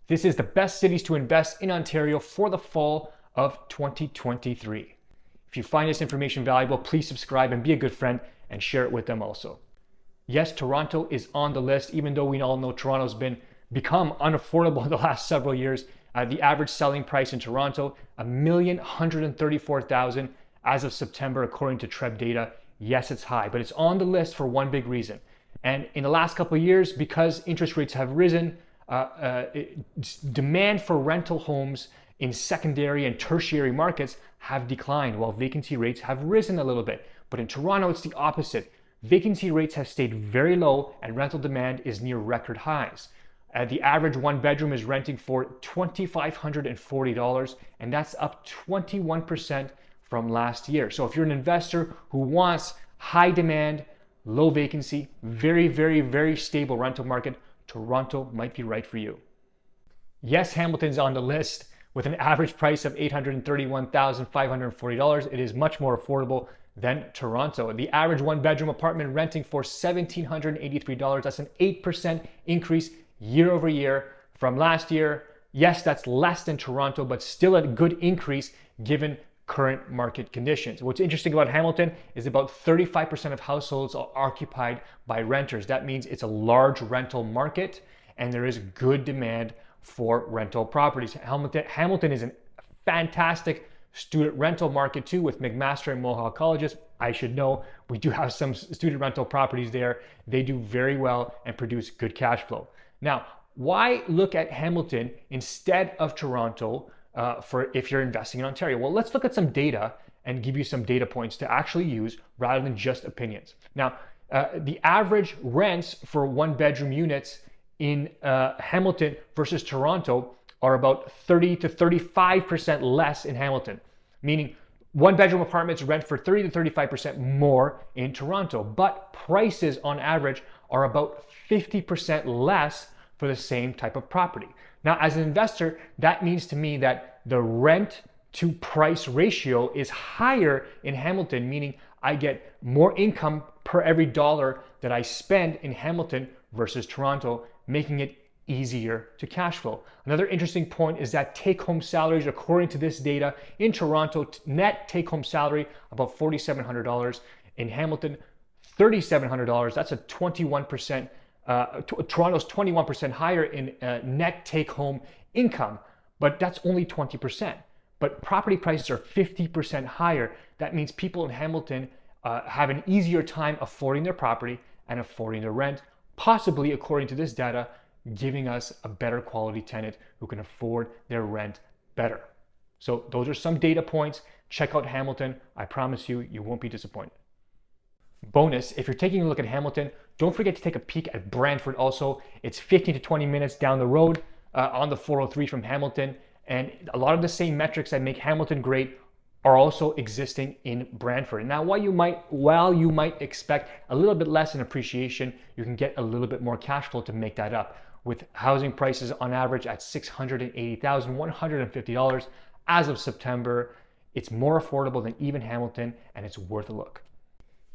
This is the best cities to invest in Ontario for the fall of 2023. If you find this information valuable, please subscribe and be a good friend and share it with them also. Yes, Toronto is on the list, even though we all know Toronto's become unaffordable the last several years. The average selling price in Toronto, $1,134,000 as of September, according to TREB data. Yes, it's high, but it's on the list for one big reason. And in the last couple of years, because interest rates have risen, demand for rental homes in secondary and tertiary markets have declined while vacancy rates have risen a little bit. But in Toronto, it's the opposite. Vacancy rates have stayed very low and rental demand is near record highs. The average one bedroom is renting for $2,540, and that's up 21% from last year. So if you're an investor who wants high demand, low vacancy, very, very, very stable rental market, Toronto might be right for you. Yes, Hamilton's on the list with an average price of $831,540. It is much more affordable than Toronto. The average one bedroom apartment renting for $1,783. That's an 8% increase year over year from last year. Yes, that's less than Toronto, but still a good increase given current market conditions. What's interesting about Hamilton is about 35% of households are occupied by renters. That means it's a large rental market and there is good demand for rental properties. Hamilton is a fantastic student rental market too, with McMaster and Mohawk colleges. I should know, we do have some student rental properties there. They do very well and produce good cash flow. Now, why look at Hamilton instead of Toronto for if you're investing in Ontario? Well, let's look at some data and give you some data points to actually use rather than just opinions. Now, the average rents for one bedroom units in Hamilton versus Toronto are about 30 to 35% less in Hamilton, meaning one bedroom apartments rent for 30 to 35% more in Toronto, but prices on average are about 50% less for the same type of property. Now, as an investor, that means to me that the rent to price ratio is higher in Hamilton, meaning I get more income per every dollar that I spend in Hamilton versus Toronto, making it easier to cash flow. Another interesting point is that take-home salaries, according to this data, in Toronto, net take-home salary about $4,700. In Hamilton, $3,700. That's a 21%. Toronto's 21% higher in net take-home income, but that's only 20%. But property prices are 50% higher. That means people in Hamilton have an easier time affording their property and affording their rent, possibly, according to this data, giving us a better quality tenant who can afford their rent better. So those are some data points. Check out Hamilton. I promise you, you won't be disappointed. Bonus, if you're taking a look at Hamilton, don't forget to take a peek at Brantford also. It's 15 to 20 minutes down the road on the 403 from Hamilton. And a lot of the same metrics that make Hamilton great are also existing in Brantford. Now, while you might expect a little bit less in appreciation, you can get a little bit more cash flow to make that up, with housing prices on average at $680,150 as of September. It's more affordable than even Hamilton, and it's worth a look.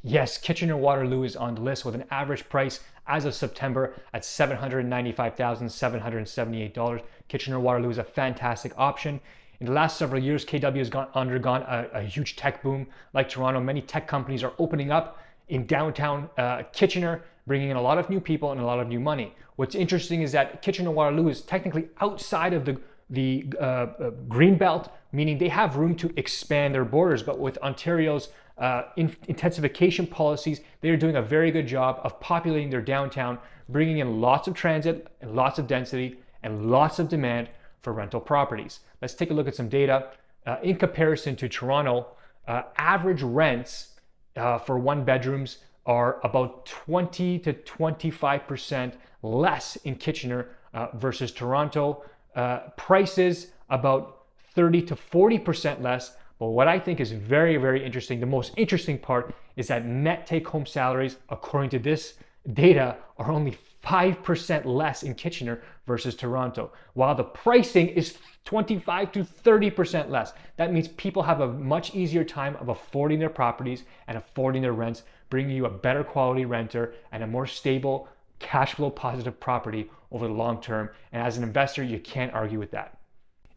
Yes, Kitchener-Waterloo is on the list with an average price as of September at $795,778. Kitchener-Waterloo is a fantastic option. In the last several years, KW has undergone a huge tech boom. Like Toronto, many tech companies are opening up in downtown Kitchener, bringing in a lot of new people and a lot of new money. What's interesting is that Kitchener-Waterloo is technically outside of the green belt, meaning they have room to expand their borders, but with Ontario's intensification policies, they are doing a very good job of populating their downtown, bringing in lots of transit and lots of density and lots of demand for rental properties. Let's take a look at some data. In comparison to Toronto, average rents for one bedrooms are about 20 to 25% less in Kitchener versus Toronto. Prices about 30 to 40% less. But what I think is very, very interesting, the most interesting part is that net take-home salaries, according to this data, are only 5% less in Kitchener versus Toronto, while the pricing is 25 to 30% less. That means people have a much easier time of affording their properties and affording their rents, bringing you a better quality renter and a more stable cash flow positive property over the long term. And as an investor, you can't argue with that.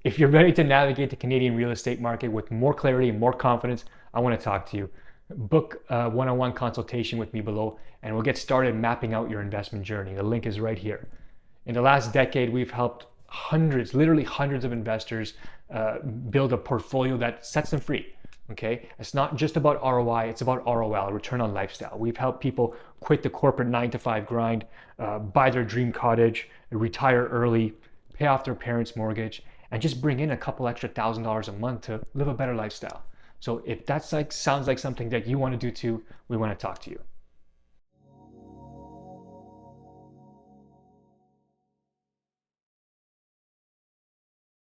If you're ready to navigate the Canadian real estate market with more clarity and more confidence, I want to talk to you. Book a one-on-one consultation with me below, and we'll get started mapping out your investment journey. The link is right here. In the last decade, we've helped hundreds, literally hundreds of investors build a portfolio that sets them free. Okay, it's not just about ROI, it's about ROL, return on lifestyle. We've helped people quit the corporate 9-to-5 grind, buy their dream cottage, retire early, pay off their parents' mortgage, and just bring in a couple extra $1,000 a month to live a better lifestyle. So if that's sounds like something that you want to do too, we want to talk to you.